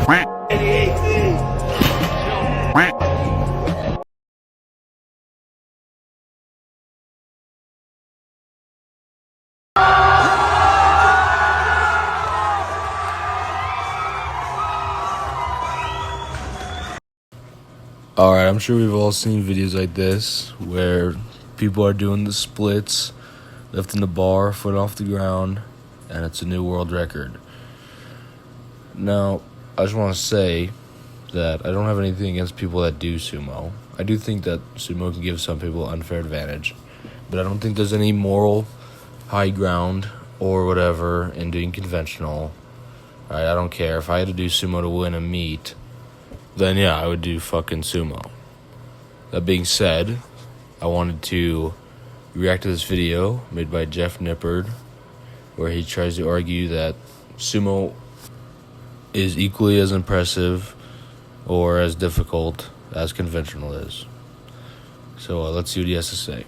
Alright, I'm sure we've all seen videos like this where people are doing the splits, lifting the bar, foot off the ground, and it's a new world record. Now, I just want to say that I don't have anything against people that do sumo. I do think that sumo can give some people an unfair advantage, but I don't think there's any moral high ground or whatever in doing conventional. Alright, I don't care. If I had to do sumo to win a meet, then yeah, I would do fucking sumo. That being said, I wanted to react to this video made by Jeff Nippard, where he tries to argue that sumo is equally as impressive or as difficult as conventional is. So let's see what he has to say.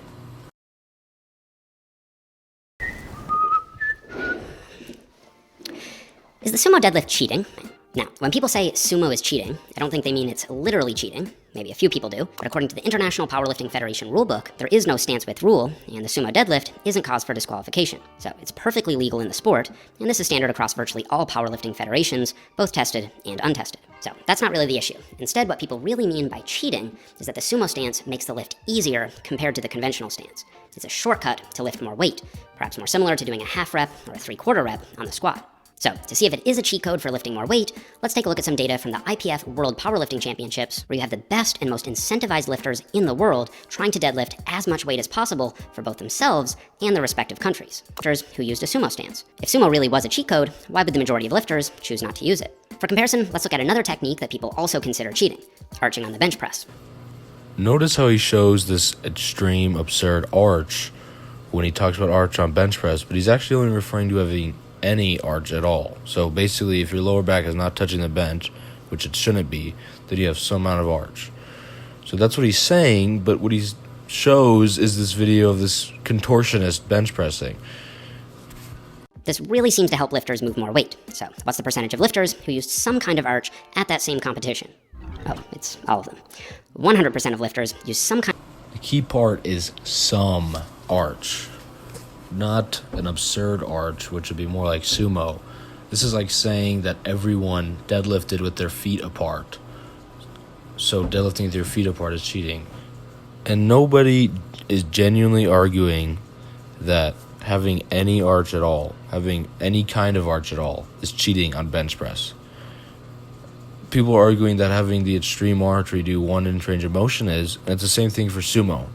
Is the sumo deadlift cheating? Now, when people say sumo is cheating, I don't think they mean it's literally cheating. Maybe a few people do, but according to the International Powerlifting Federation rulebook, there is no stance-width rule, and the sumo deadlift isn't cause for disqualification. So it's perfectly legal in the sport, and this is standard across virtually all powerlifting federations, both tested and untested. So that's not really the issue. Instead, what people really mean by cheating is that the sumo stance makes the lift easier compared to the conventional stance. It's a shortcut to lift more weight, perhaps more similar to doing a half rep or a 3/4 rep on the squat. So, to see if it is a cheat code for lifting more weight, let's take a look at some data from the IPF World Powerlifting Championships, where you have the best and most incentivized lifters in the world trying to deadlift as much weight as possible for both themselves and their respective countries. Lifters who used a sumo stance. If sumo really was a cheat code, why would the majority of lifters choose not to use it? For comparison, let's look at another technique that people also consider cheating, arching on the bench press. Notice how he shows this extreme, absurd arch when he talks about arch on bench press, but he's actually only referring to having any arch at all. So basically, if your lower back is not touching the bench, which it shouldn't be, then you have some amount of arch. So that's what he's saying, but what he shows is this video of this contortionist bench pressing. This really seems to help lifters move more weight. So what's the percentage of lifters who used some kind of arch at that same competition? Oh, it's all of them. 100% of lifters use some kind. The key part is some arch, not an absurd arch, which would be more like sumo. This is like saying that everyone deadlifted with their feet apart. So deadlifting with your feet apart is cheating. And nobody is genuinely arguing that having any arch at all, having any kind of arch at all, is cheating on bench press. People are arguing that having the extreme arch where you do 1 inch range of motion is, and it's the same thing for sumo.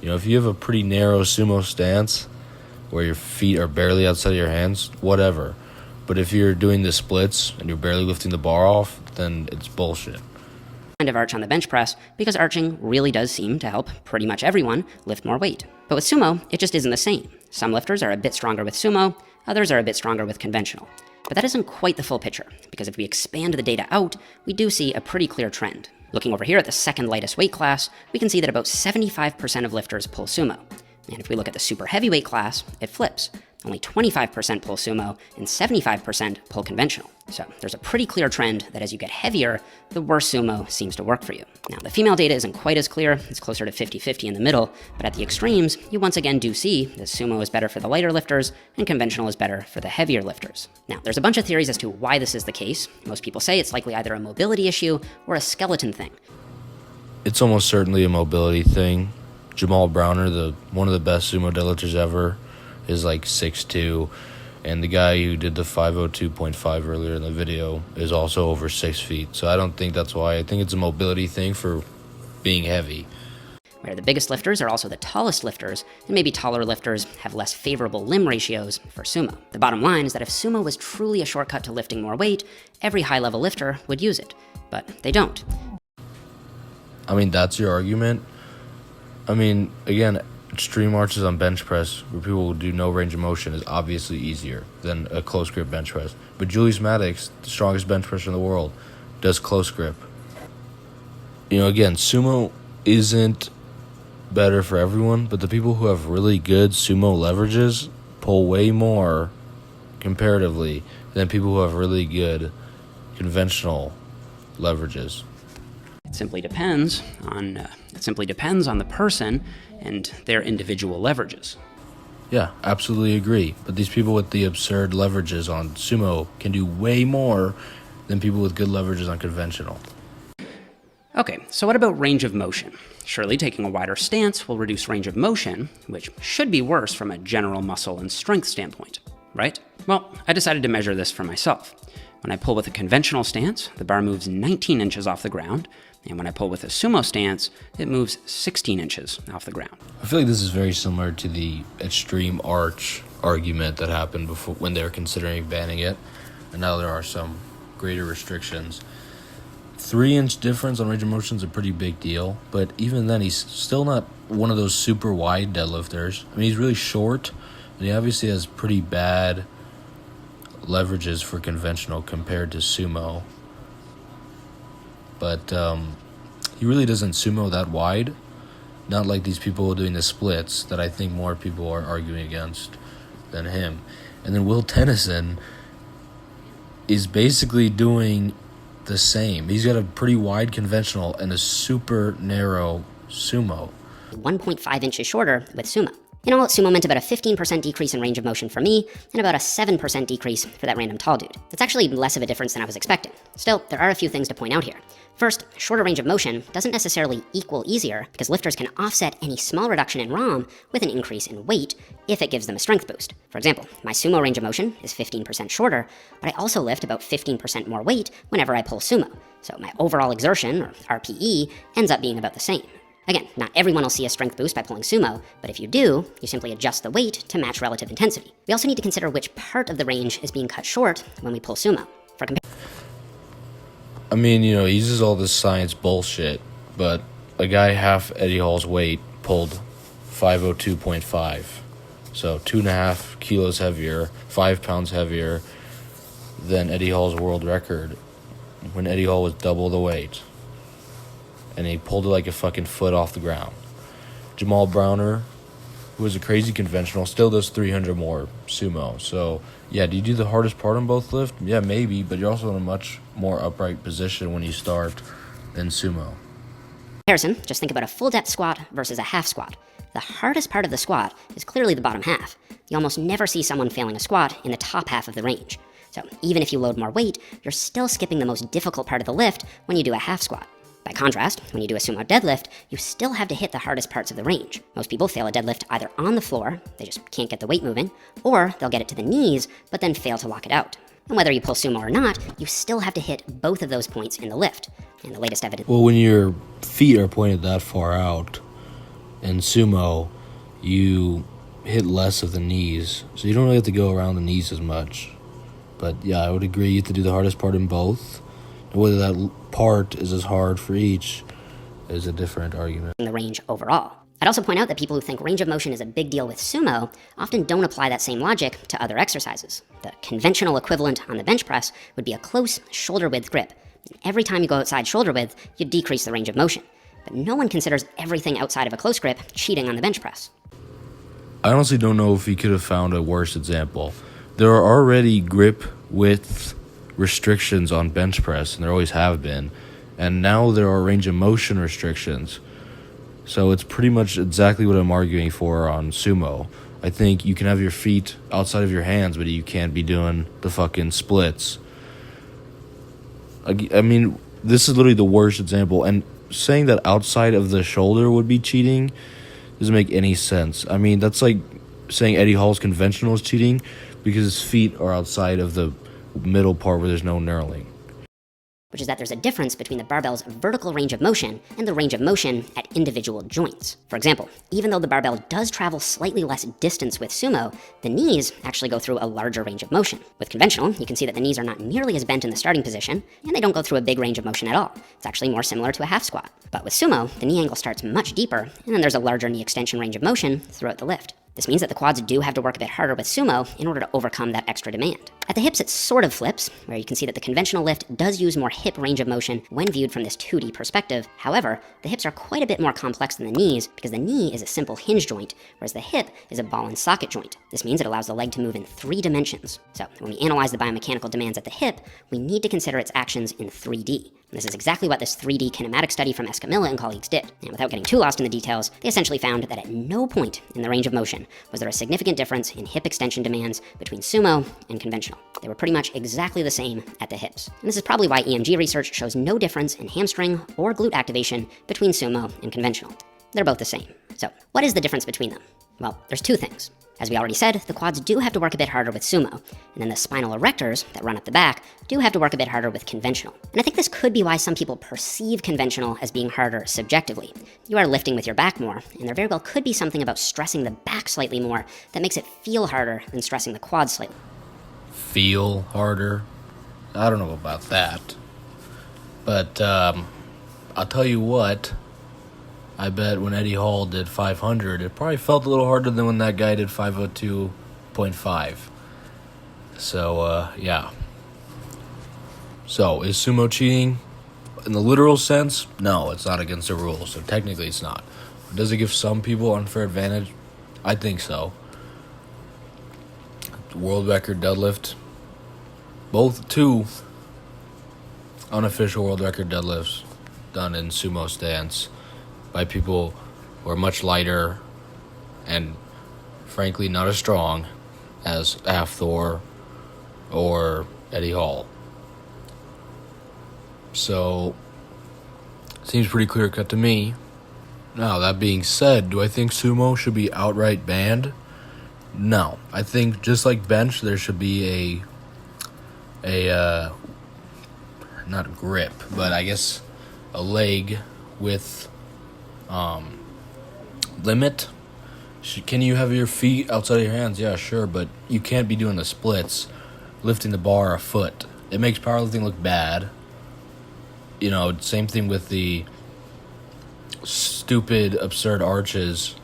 You know, if you have a pretty narrow sumo stance, where your feet are barely outside of your hands, whatever. But if you're doing the splits and you're barely lifting the bar off, then it's bullshit. Kind of arch on the bench press, because arching really does seem to help pretty much everyone lift more weight. But with sumo, it just isn't the same. Some lifters are a bit stronger with sumo, others are a bit stronger with conventional. But that isn't quite the full picture, because if we expand the data out, we do see a pretty clear trend. Looking over here at the second lightest weight class, we can see that about 75% of lifters pull sumo. And if we look at the super heavyweight class, it flips. Only 25% pull sumo and 75% pull conventional. So there's a pretty clear trend that as you get heavier, the worse sumo seems to work for you. Now, the female data isn't quite as clear. It's closer to 50-50 in the middle, but at the extremes, you once again do see that sumo is better for the lighter lifters and conventional is better for the heavier lifters. Now, there's a bunch of theories as to why this is the case. Most people say it's likely either a mobility issue or a skeleton thing. It's almost certainly a mobility thing. Jamal Browner, one of the best sumo deadlifters ever, is like 6'2", and the guy who did the 502.5 earlier in the video is also over 6 feet. So I don't think that's why. I think it's a mobility thing for being heavy. Where the biggest lifters are also the tallest lifters, and maybe taller lifters have less favorable limb ratios for sumo. The bottom line is that if sumo was truly a shortcut to lifting more weight, every high-level lifter would use it, but they don't. I mean, that's your argument. I mean, again, extreme arches on bench press where people will do no range of motion is obviously easier than a close grip bench press. But Julius Maddox, the strongest bench presser in the world, does close grip. You know, again, sumo isn't better for everyone, but the people who have really good sumo leverages pull way more comparatively than people who have really good conventional leverages? It simply depends on the person and their individual leverages. Yeah, absolutely agree. But these people with the absurd leverages on sumo can do way more than people with good leverages on conventional. Okay, so what about range of motion? Surely taking a wider stance will reduce range of motion, which should be worse from a general muscle and strength standpoint, right? Well, I decided to measure this for myself. When I pull with a conventional stance, the bar moves 19 inches off the ground, and when I pull with a sumo stance, it moves 16 inches off the ground. I feel like this is very similar to the extreme arch argument that happened before when they were considering banning it, and now there are some greater restrictions. 3-inch difference on range of motion is a pretty big deal, but even then, he's still not one of those super wide deadlifters. I mean, he's really short, and he obviously has pretty bad leverages for conventional compared to sumo. But he really doesn't sumo that wide, not like these people doing the splits that I think more people are arguing against than him. And then Will Tennyson is basically doing the same. He's got a pretty wide conventional and a super narrow sumo. 1.5 inches shorter with sumo. In all, sumo meant about a 15% decrease in range of motion for me, and about a 7% decrease for that random tall dude. That's actually less of a difference than I was expecting. Still, there are a few things to point out here. First, shorter range of motion doesn't necessarily equal easier, because lifters can offset any small reduction in ROM with an increase in weight if it gives them a strength boost. For example, my sumo range of motion is 15% shorter, but I also lift about 15% more weight whenever I pull sumo. So my overall exertion, or RPE, ends up being about the same. Again, not everyone will see a strength boost by pulling sumo, but if you do, you simply adjust the weight to match relative intensity. We also need to consider which part of the range is being cut short when we pull sumo. I mean, he uses all this science bullshit, but a guy half Eddie Hall's weight pulled 502.5. So 2.5 kilos heavier, 5 pounds heavier than Eddie Hall's world record when Eddie Hall was double the weight. And he pulled it like a fucking foot off the ground. Jamal Browner, who was a crazy conventional, still does 300 more sumo. So, yeah, do you do the hardest part on both lift? Yeah, maybe, but you're also in a much more upright position when you start than sumo. Comparison, just think about a full depth squat versus a half squat. The hardest part of the squat is clearly the bottom half. You almost never see someone failing a squat in the top half of the range. So even if you load more weight, you're still skipping the most difficult part of the lift when you do a half squat. By contrast, when you do a sumo deadlift, you still have to hit the hardest parts of the range. Most people fail a deadlift either on the floor, they just can't get the weight moving, or they'll get it to the knees, but then fail to lock it out. And whether you pull sumo or not, you still have to hit both of those points in the lift. And the latest evidence... Well, when your feet are pointed that far out, in sumo, you hit less of the knees, so you don't really have to go around the knees as much. But yeah, I would agree you have to do the hardest part in both. Whether that part is as hard for each is a different argument. ...in the range overall. I'd also point out that people who think range of motion is a big deal with sumo often don't apply that same logic to other exercises. The conventional equivalent on the bench press would be a close shoulder width grip. Every time you go outside shoulder width, you decrease the range of motion. But no one considers everything outside of a close grip cheating on the bench press. I honestly don't know if he could have found a worse example. There are already grip width restrictions on bench press, and there always have been, and now there are range of motion restrictions. So it's pretty much exactly what I'm arguing for on sumo. I think you can have your feet outside of your hands, but you can't be doing the fucking splits. I mean, this is literally the worst example, and saying that outside of the shoulder would be cheating doesn't make any sense. I mean, that's like saying Eddie Hall's conventional is cheating because his feet are outside of the middle part where there's no knurling. Which is that there's a difference between the barbell's vertical range of motion and the range of motion at individual joints. For example, even though the barbell does travel slightly less distance with sumo, the knees actually go through a larger range of motion. With conventional, you can see that the knees are not nearly as bent in the starting position, and they don't go through a big range of motion at all. It's actually more similar to a half squat. But with sumo, the knee angle starts much deeper, and then there's a larger knee extension range of motion throughout the lift. This means that the quads do have to work a bit harder with sumo in order to overcome that extra demand. At the hips, it sort of flips, where you can see that the conventional lift does use more hip range of motion when viewed from this 2D perspective. However, the hips are quite a bit more complex than the knees because the knee is a simple hinge joint, whereas the hip is a ball and socket joint. This means it allows the leg to move in 3 dimensions. So when we analyze the biomechanical demands at the hip, we need to consider its actions in 3D. And this is exactly what this 3D kinematic study from Escamilla and colleagues did. And without getting too lost in the details, they essentially found that at no point in the range of motion was there a significant difference in hip extension demands between sumo and conventional. They were pretty much exactly the same at the hips. And this is probably why EMG research shows no difference in hamstring or glute activation between sumo and conventional. They're both the same. So, what is the difference between them? Well, there's two things. As we already said, the quads do have to work a bit harder with sumo, and then the spinal erectors that run up the back do have to work a bit harder with conventional. And I think this could be why some people perceive conventional as being harder subjectively. You are lifting with your back more, and there very well could be something about stressing the back slightly more that makes it feel harder than stressing the quads slightly. Feel harder? I don't know about that. But I'll tell you what, I bet when Eddie Hall did 500, it probably felt a little harder than when that guy did 502.5. So, yeah. So, is sumo cheating? In the literal sense, no, it's not against the rules, so technically it's not. Does it give some people unfair advantage? I think so. World record deadlift. Two unofficial world record deadlifts done in sumo stance by people who are much lighter and frankly not as strong as Thor or Eddie Hall. So, seems pretty clear cut to me. Now, that being said, do I think sumo should be outright banned? No. I think just like bench, there should be a not grip, but I guess a leg with limit. Can you have your feet outside of your hands? Yeah, sure, but you can't be doing the splits, lifting the bar a foot. It makes powerlifting look bad. You know, same thing with the stupid, absurd arches.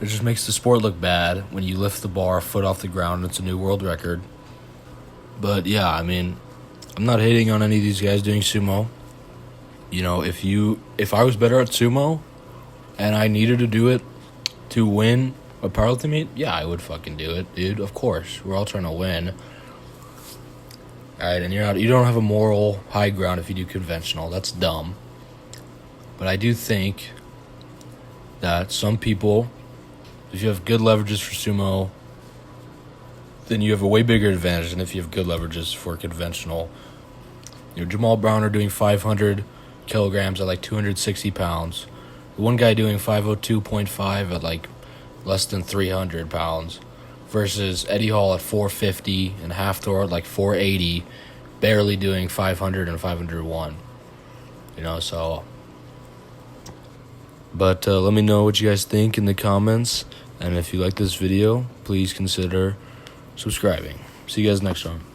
It just makes the sport look bad when you lift the bar a foot off the ground and it's a new world record. But yeah, I mean, I'm not hating on any of these guys doing sumo. You know, if I was better at sumo and I needed to do it to win a powerlifting meet, yeah, I would fucking do it, dude. Of course, we're all trying to win. All right, and you don't have a moral high ground if you do conventional. That's dumb. But I do think that some people, if you have good leverages for sumo, then you have a way bigger advantage than if you have good leverages for conventional. You know, Jamal Browner doing 500 kilograms at like 260 pounds. One guy doing 502.5 at like less than 300 pounds versus Eddie Hall at 450 and Hafthor at like 480, barely doing 500 and 501. You know, so. But let me know what you guys think in the comments. And if you like this video, please consider subscribing. See you guys next time.